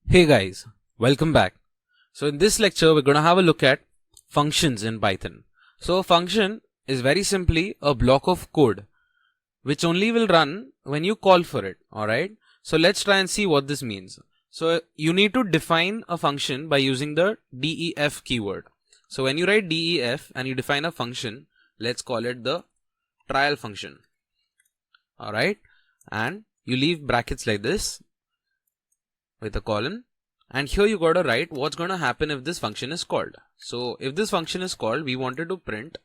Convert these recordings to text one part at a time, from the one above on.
Hey guys, welcome back. So in this lecture, we're going to have a look at functions in Python. So a function is very simply a block of code which only will run when you call for it. Alright. So let's try and see what this means. So you need to define a function by using the def keyword. So when you write def and you define a function, let's call it the trial function. Alright. And you leave brackets like this with a colon, and here you gotta write what's gonna happen if this function is called. So if this function is called, we wanted to print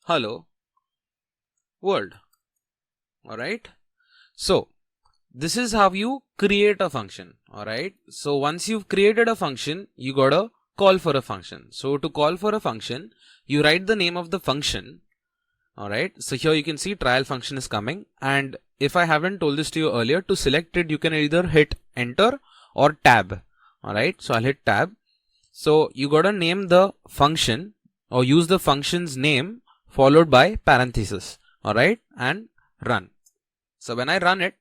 hello world. Alright, so this is how you create a function. Alright, so once you've created a function, you gotta call for a function. So to call for a function, you write the name of the function. Alright, so here you can see trial function is coming, and if I haven't told this to you earlier, to select it you can either hit enter or tab. Alright, so I'll hit tab. So you gotta name the function or use the function's name followed by parenthesis. Alright, and run. So when I run it,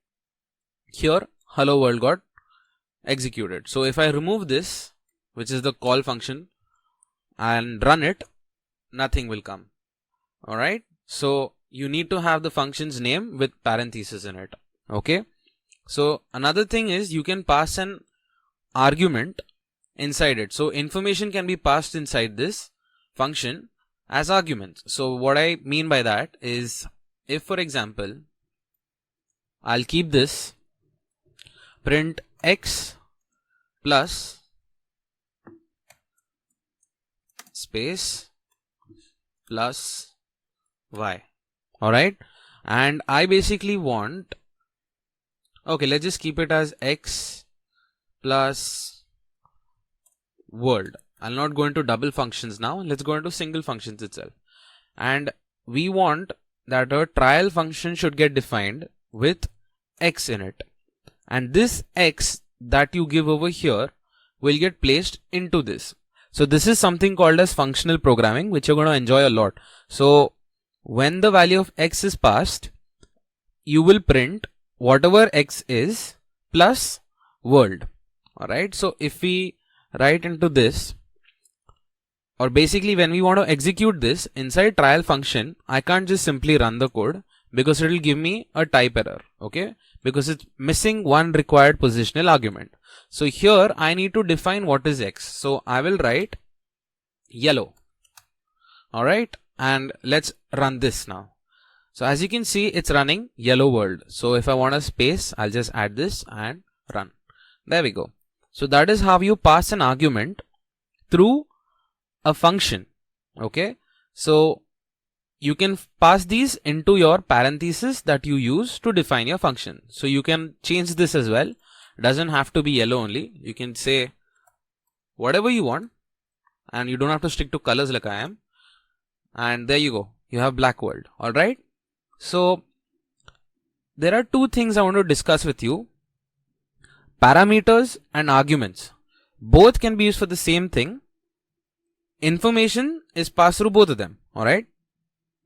here hello world got executed. So if I remove this, which is the call function, and run it, nothing will come. Alright, so you need to have the function's name with parenthesis in it. Okay. So another thing is you can pass an argument inside it. So information can be passed inside this function as arguments. So what I mean by that is, if for example, I'll keep this print x plus space plus y. Alright, and I basically want, okay, let's just keep it as x plus world. I'll not go into double functions now. Let's go into single functions itself. And we want that a trial function should get defined with x in it. And this x that you give over here will get placed into this. So this is something called as functional programming, which you're going to enjoy a lot. So when the value of x is passed, you will print whatever x is plus world. Alright, so if we write into this, or basically when we want to execute this inside trial function, I can't just simply run the code because it will give me a type error. Okay, because it's missing one required positional argument. So here I need to define what is x. So I will write yellow. Alright, and let's run this now. So as you can see, it's running yellow world. So if I want a space, I'll just add this and run. There we go. So that is how you pass an argument through a function. Okay, so you can pass these into your parenthesis that you use to define your function. So you can change this as well. It doesn't have to be yellow only. You can say whatever you want, and you don't have to stick to colors like I am. And there you go. You have black world. Alright. So there are two things I want to discuss with you. Parameters and arguments. Both can be used for the same thing. Information is passed through both of them. Alright.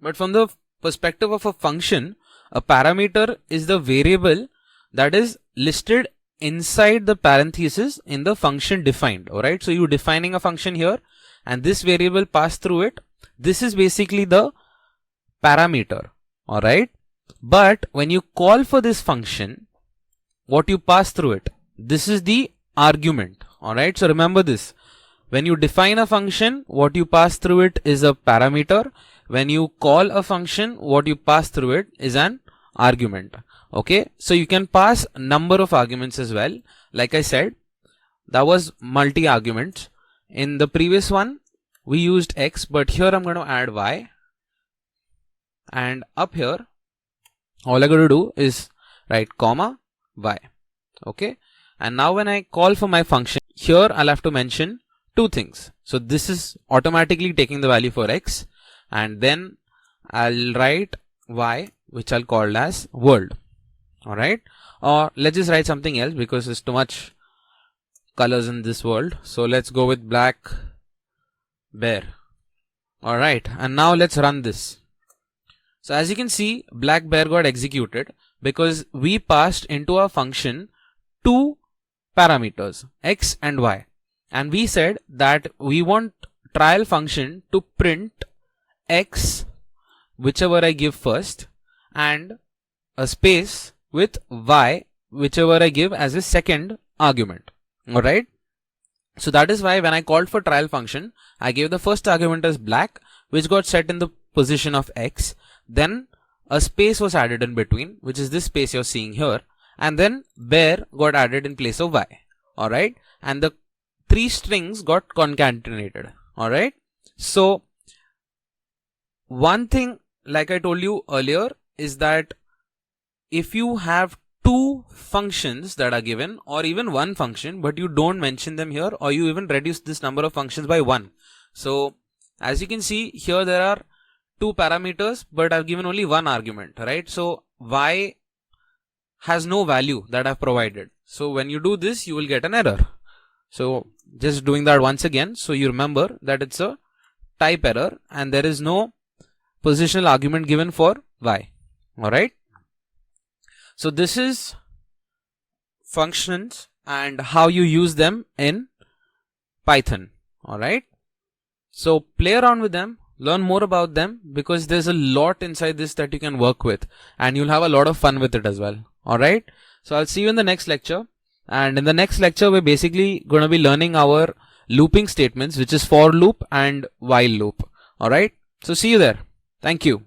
But from the perspective of a function, a parameter is the variable that is listed inside the parenthesis in the function defined. Alright. So you're defining a function here and this variable passed through it. This is basically the parameter. Alright. But when you call for this function, what you pass through it, this is the argument. Alright. So remember this. When you define a function, what you pass through it is a parameter. When you call a function, what you pass through it is an argument. Okay. So you can pass a number of arguments as well. Like I said, that was multi-arguments. In the previous one, we used x, but here I'm going to add y. And up here, all I got to do is write comma y. Okay. And now when I call for my function, here I'll have to mention two things. So this is automatically taking the value for x, and then I'll write y, which I'll call as world. Alright. Or let's just write something else because there's too much colors in this world. So let's go with black bear. Alright. And now let's run this. So as you can see, black bear got executed because we passed into our function two parameters, x and y. And we said that we want trial function to print x, whichever I give first, and a space with y, whichever I give as a second argument. Alright. So that is why when I called for trial function, I gave the first argument as black, which got set in the position of x. Then a space was added in between, which is this space you're seeing here. And then bear got added in place of y. Alright. And the three strings got concatenated. Alright. So one thing, like I told you earlier, is that if you have two functions that are given, or even one function, but you don't mention them here, or you even reduce this number of functions by one. So as you can see here, there are two parameters, but I've given only one argument, right? So y has no value that I've provided. So when you do this, you will get an error. So just doing that once again, so you remember that it's a type error and there is no positional argument given for y. Alright. So this is functions and how you use them in Python. Alright. So play around with them, learn more about them, because there's a lot inside this that you can work with and you'll have a lot of fun with it as well. Alright. So I'll see you in the next lecture. And in the next lecture, we're basically going to be learning our looping statements, which is for loop and while loop. Alright. So see you there. Thank you.